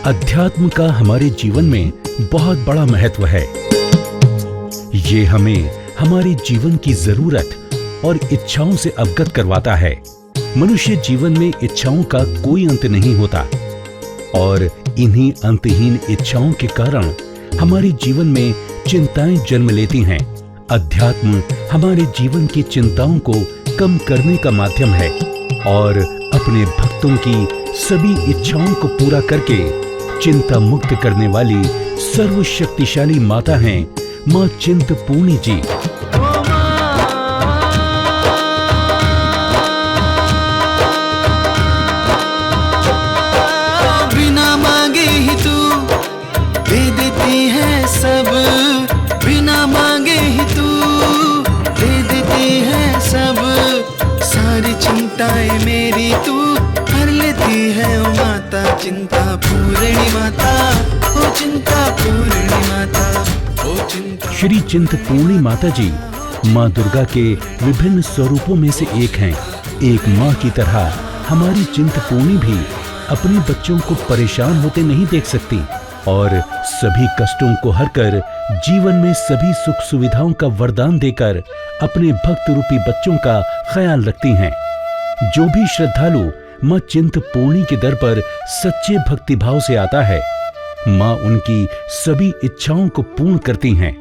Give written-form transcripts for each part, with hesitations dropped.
अध्यात्म का हमारे जीवन में बहुत बड़ा महत्व है। ये हमें हमारे जीवन की जरूरत और इच्छाओं से अवगत करवाता है। मनुष्य जीवन में इच्छाओं का कोई अंत नहीं होता और इन्हीं अंतहीन इच्छाओं के कारण हमारे जीवन में चिंताएं जन्म लेती हैं। अध्यात्म हमारे जीवन की चिंताओं को कम करने का माध्यम है और अपने भक्तों की सभी इच्छाओं को पूरा करके चिंता मुक्त करने वाली सर्वशक्तिशाली माता हैं माँ चिंतपूर्णी जी। बिना मांगे ही तू दे देती है सब, बिना मांगे ही तू दे देती है सब। सारी चिंताएं मेरी तू कर लेती है ओ माता चिंता पूर्णी माता, ओ चिंता पूर्णी माता, ओ चिंता। श्री चिंतपूर्णी माता जी माँ दुर्गा के विभिन्न स्वरूपों में से एक हैं। एक माँ की तरह हमारी चिंतपूर्णी भी अपने बच्चों को परेशान होते नहीं देख सकती और सभी कष्टों को हरकर जीवन में सभी सुख सुविधाओं का वरदान देकर अपने भक्त रूपी बच्चों का ख्याल रखती हैं। जो भी श्रद्धालु माँ चिंतपूर्णी के दर पर सच्चे भक्तिभाव से आता है, माँ उनकी सभी इच्छाओं को पूर्ण करती हैं।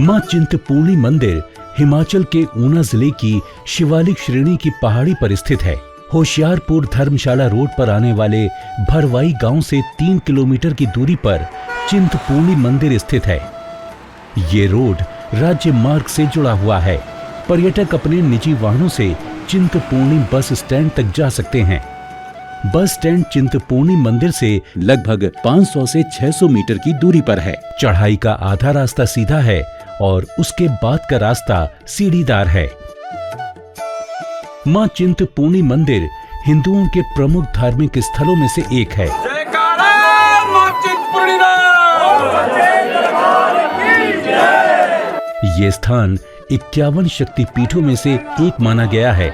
माँ चिंतपूर्णी मंदिर हिमाचल के ऊना जिले की शिवालिक श्रेणी की पहाड़ी पर स्थित है। होशियारपुर धर्मशाला रोड पर आने वाले भरवाई गांव से 3 किलोमीटर की दूरी पर चिंतपूर्णी मंदिर स्थित है। ये रोड राज्य मार्ग से जुड़ा हुआ है। पर्यटक अपने निजी वाहनों से चिंतपूर्णी बस स्टैंड तक जा सकते हैं। बस स्टैंड चिंतपूर्णी मंदिर से लगभग 500 से 600 मीटर की दूरी पर है। चढ़ाई का आधा रास्ता सीधा है और उसके बाद का रास्ता सीढ़ीदार है। माँ चिंतपूर्णी मंदिर हिंदुओं के प्रमुख धार्मिक स्थलों में से एक है। ये स्थान 51 शक्ति पीठों में से एक माना गया है,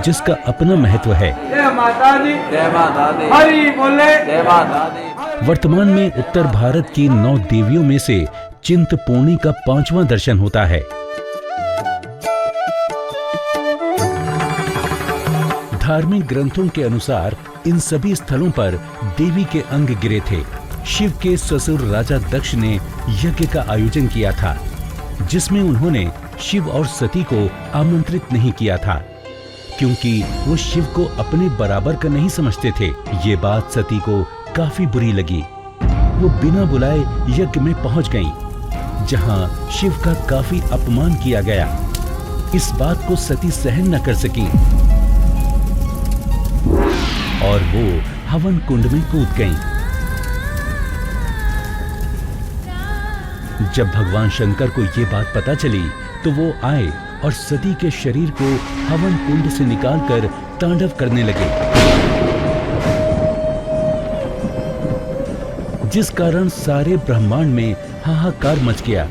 जिसका अपना महत्व है। जय माता दी, जय माता दी, हरि बोले, जय माता दी। वर्तमान में उत्तर भारत की 9 देवियों में से चिंतपूर्णी का 5वां दर्शन होता है। धार्मिक ग्रंथों के अनुसार इन सभी स्थलों पर देवी के अंग गिरे थे। शिव के ससुर राजा दक्ष ने यज्ञ का आयोजन किया था, जिसमें उन्होंने शिव और सती को आमंत्रित नहीं किया था, क्योंकि वो शिव को अपने बराबर का नहीं समझते थे। ये बात सती को काफी बुरी लगी। वो बिना बुलाए यज्ञ में पहुंच गईं, जहां शिव का काफी अपमान किया गया। इस बात को सती सहन न कर सकी और वो हवन कुंड में कूद गईं। जब भगवान शंकर को ये बात पता चली तो वो आए और सती के शरीर को हवन कुंड से निकालकर तांडव करने लगे, जिस कारण सारे ब्रह्मांड में हाहाकार मच गया।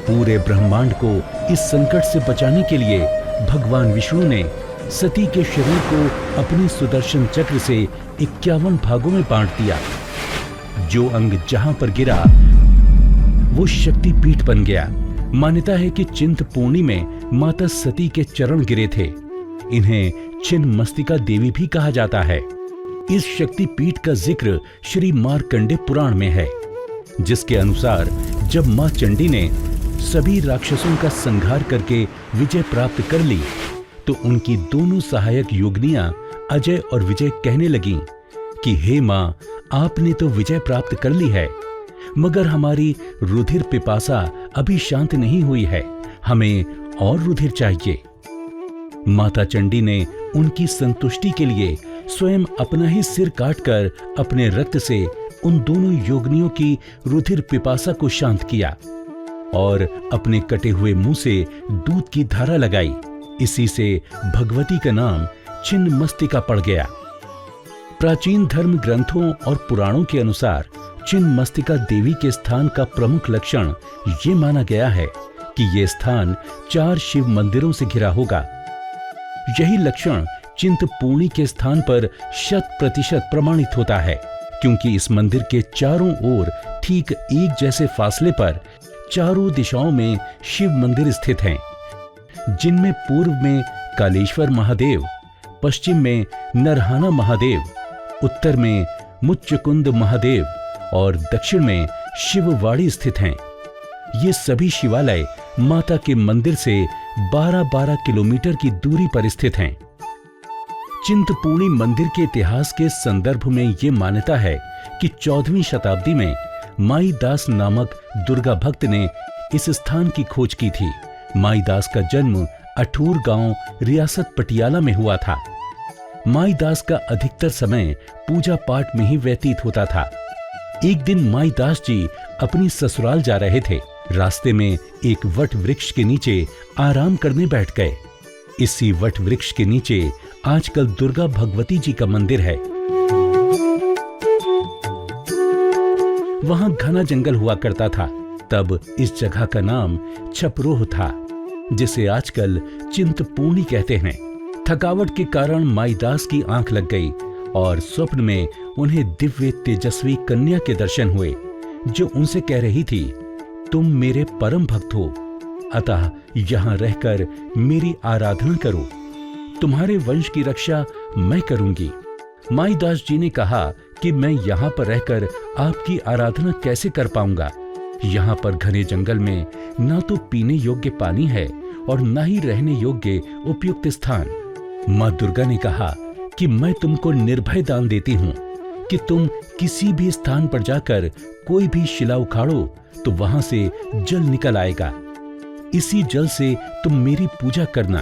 पूरे ब्रह्मांड को इस संकट से बचाने के लिए भगवान विष्णु ने सती के शरीर को अपने सुदर्शन चक्र से 51 भागों में बांट दिया। जो अंग जहां पर गिरा वो शक्ति पीठ बन गया। मान्यता है कि चिंतपूर्णी में माता सती के चरण गिरे थे। इन्हें छिन्नमस्तिका देवी भी कहा जाता है। इस शक्ति पीठ का जिक्र श्री मार्कंडे पुराण में है, जिसके अनुसार जब मां चंडी ने सभी राक्षसों का संहार करके विजय प्राप्त कर ली, तो उनकी दोनों सहायक योगिनियां अजय और विजय कहने लगीं कि हे मां, आपने तो विजय प्राप्त कर ली है, मगर हमारी रुधिर पिपासा अभी शांत नहीं हुई है, हमें और रुधिर चाहिए। माता चंडी ने उनकी संतुष्टि के लिए स्वयं अपना ही सिर काटकर अपने रक्त से उन दोनों योगिनियों की रुधिर पिपासा को शांत किया और अपने कटे हुए मुंह से दूध की धारा लगाई। इसी से भगवती का नाम छिन्नमस्तिका पड़ गया। प्राचीन धर्म ग्रंथों और पुराणों के अनुसार छिन्नमस्तिका देवी के स्थान का प्रमुख लक्षण ये माना गया है कि ये स्थान 4 शिव मंदिरों से घिरा होगा। यही लक्षण चिंतपूर्णी के स्थान पर 100% प्रमाणित होता है, क्योंकि इस मंदिर के चारों ओर ठीक एक जैसे फासले पर चारों दिशाओं में शिव मंदिर स्थित हैं, जिनमें पूर्व में कालेश्वर महादेव, पश्चिम में नरहाना महादेव, उत्तर में मुच्चकुंद महादेव और दक्षिण में शिववाड़ी स्थित हैं। ये सभी शिवालय माता के मंदिर से 12-12 किलोमीटर की दूरी पर स्थित हैं। चिंतपूर्णी मंदिर के इतिहास के संदर्भ में ये मान्यता है कि 14वीं शताब्दी में माईदास नामक दुर्गा भक्त ने इस स्थान की खोज की थी। माईदास का जन्म अठूर गांव, रियासत पटियाला में हुआ था। माईदास का अधिकतर समय पूजा पाठ में ही व्यतीत होता था। एक दिन माईदास जी अपनी ससुराल जा रहे थे। रास्ते में एक वट वृक्ष के नीचे आराम करने बैठ गए। इसी वट वृक्ष के नीचे आजकल दुर्गा भगवती जी का मंदिर है। वहां घना जंगल हुआ करता था। तब इस जगह का नाम छपरोह था, जिसे आजकल चिंतपूर्णी कहते हैं। थकावट के कारण माईदास की आंख लग गई और स्वप्न में उन्हें दिव्य तेजस्वी कन्या के दर्शन हुए, जो उनसे कह रही थी, तुम मेरे परम भक्त हो, अतः यहाँ रहकर मेरी आराधना करो। तुम्हारे वंश की रक्षा मैं करूंगी। माईदास जी ने कहा कि मैं यहाँ पर रहकर आपकी आराधना कैसे कर पाऊंगा। यहाँ पर घने जंगल में ना तो पीने योग्य पानी है और ना ही रहने योग्य उपयुक्त स्थान। माँ दुर्गा ने कहा कि मैं तुमको निर्भय दान देती हूँ कि तुम किसी भी स्थान पर जाकर कोई भी शिला उखाड़ो तो वहां से जल निकल आएगा। इसी जल से तुम मेरी पूजा करना।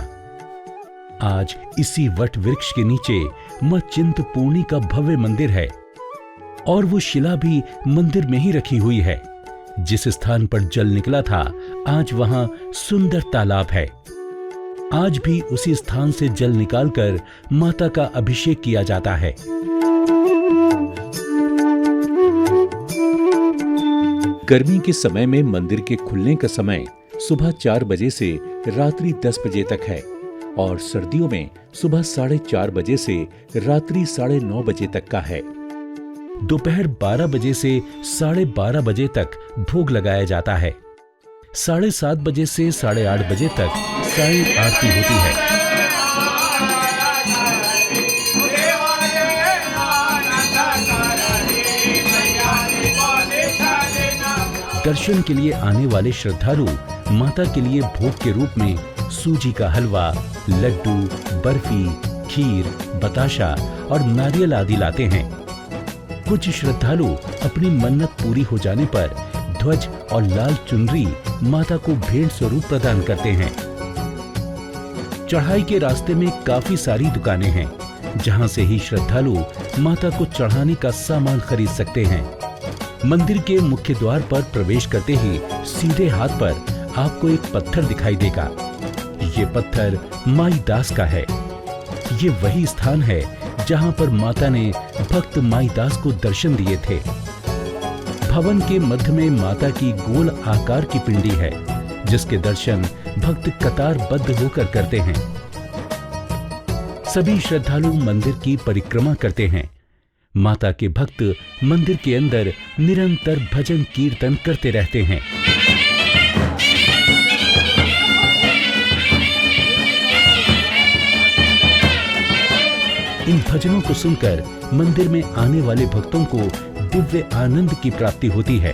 आज इसी वट वृक्ष के नीचे मां चिंतपूर्णी का भव्य मंदिर है और वो शिला भी मंदिर में ही रखी हुई है। जिस स्थान पर जल निकला था, आज वहां सुंदर तालाब है। आज भी उसी स्थान से जल निकालकर माता का अभिषेक किया जाता है। गर्मी के समय में मंदिर के खुलने का समय सुबह 4 बजे से रात्रि 10 बजे तक है और सर्दियों में सुबह 4:30 बजे से रात्रि 9:30 बजे तक का है। दोपहर 12 बजे से 12:30 बजे तक भोग लगाया जाता है। 7:30 बजे से 8:30 बजे तक साई आरती होती है। दर्शन के लिए आने वाले श्रद्धालु माता के लिए भोग के रूप में सूजी का हलवा, लड्डू, बर्फी, खीर, बताशा और नारियल आदि लाते हैं। कुछ श्रद्धालु अपनी मन्नत पूरी हो जाने पर ध्वज और लाल चुनरी माता को भेंट स्वरूप प्रदान करते हैं। चढ़ाई के रास्ते में काफी सारी दुकानें हैं, जहां से ही श्रद्धालु माता को चढ़ाने का सामान खरीद सकते हैं। मंदिर के मुख्य द्वार पर प्रवेश करते ही सीधे हाथ पर आपको एक पत्थर दिखाई देगा। ये पत्थर माईदास का है। ये वही स्थान है जहां पर माता ने भक्त माईदास को दर्शन दिए थे। भवन के मध्य में माता की गोल आकार की पिंडी है, जिसके दर्शन भक्त कतारबद्ध होकर करते हैं। सभी श्रद्धालु मंदिर की परिक्रमा करते हैं। माता के भक्त मंदिर के अंदर निरंतर भजन कीर्तन करते रहते हैं। इन भजनों को सुनकर मंदिर में आने वाले भक्तों को दिव्य आनंद की प्राप्ति होती है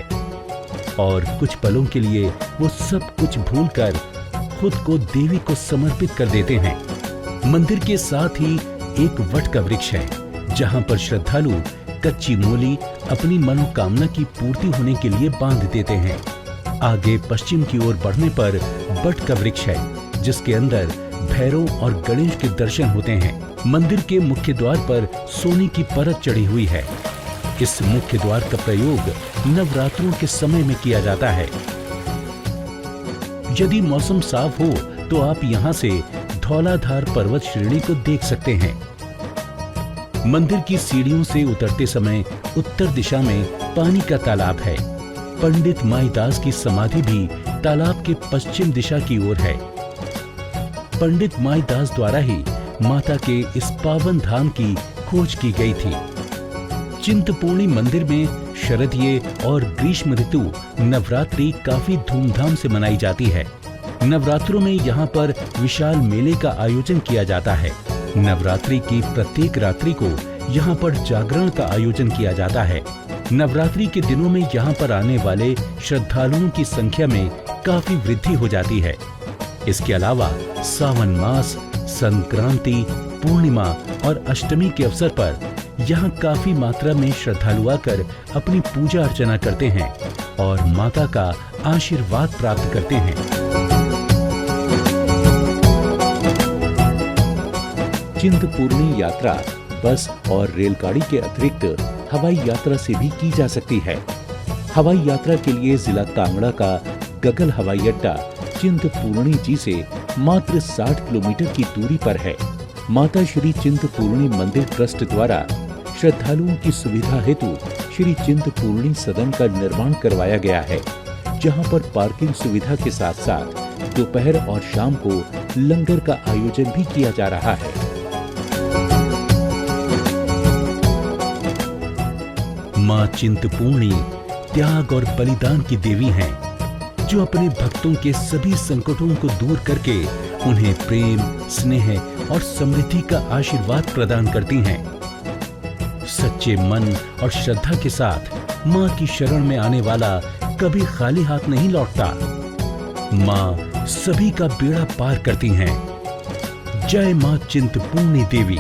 और कुछ पलों के लिए वो सब कुछ भूलकर खुद को देवी को समर्पित कर देते हैं। मंदिर के साथ ही एक वट का वृक्ष है, जहां पर श्रद्धालु कच्ची मोली अपनी मनोकामना की पूर्ति होने के लिए बांध देते हैं। आगे पश्चिम की ओर बढ़ने पर बट का वृक्ष है, जिसके अंदर भैरव और गणेश के दर्शन होते हैं। मंदिर के मुख्य द्वार पर सोने की परत चढ़ी हुई है। इस मुख्य द्वार का प्रयोग नवरात्रों के समय में किया जाता है। यदि मौसम साफ हो तो आप यहाँ से धौलाधार पर्वत श्रेणी को देख सकते हैं। मंदिर की सीढ़ियों से उतरते समय उत्तर दिशा में पानी का तालाब है। पंडित माईदास की समाधि भी तालाब के पश्चिम दिशा की ओर है। पंडित माईदास द्वारा ही माता के इस पावन धाम की खोज की गई थी। चिंतपूर्णी मंदिर में शरदीय और ग्रीष्म ऋतु नवरात्रि काफी धूमधाम से मनाई जाती है। नवरात्रों में यहाँ पर विशाल मेले का आयोजन किया जाता है। नवरात्रि की प्रत्येक रात्रि को यहाँ पर जागरण का आयोजन किया जाता है। नवरात्रि के दिनों में यहाँ पर आने वाले श्रद्धालुओं की संख्या में काफी वृद्धि हो जाती है। इसके अलावा सावन मास, संक्रांति, पूर्णिमा और अष्टमी के अवसर पर यहाँ काफी मात्रा में श्रद्धालु आकर अपनी पूजा अर्चना करते हैं और माता का आशीर्वाद प्राप्त करते हैं। चिंतपूर्णी यात्रा बस और रेलगाड़ी के अतिरिक्त हवाई यात्रा से भी की जा सकती है। हवाई यात्रा के लिए जिला कांगड़ा का गगल हवाई अड्डा चिंतपूर्णी जी से मात्र 60 किलोमीटर की दूरी पर है। माता श्री चिंतपूर्णी मंदिर ट्रस्ट द्वारा श्रद्धालुओं की सुविधा हेतु श्री चिंतपूर्णी सदन का निर्माण करवाया गया है, जहां पर पार्किंग सुविधा के साथ साथ दोपहर और शाम को लंगर का आयोजन भी किया जा रहा है। मां चिंतपूर्णी त्याग और बलिदान की देवी हैं, जो अपने भक्तों के सभी संकटों को दूर करके उन्हें प्रेम, स्नेह और समृद्धि का आशीर्वाद प्रदान करती हैं। सच्चे मन और श्रद्धा के साथ मां की शरण में आने वाला कभी खाली हाथ नहीं लौटता। मां सभी का बेड़ा पार करती हैं। जय मां चिंतपूर्णी देवी।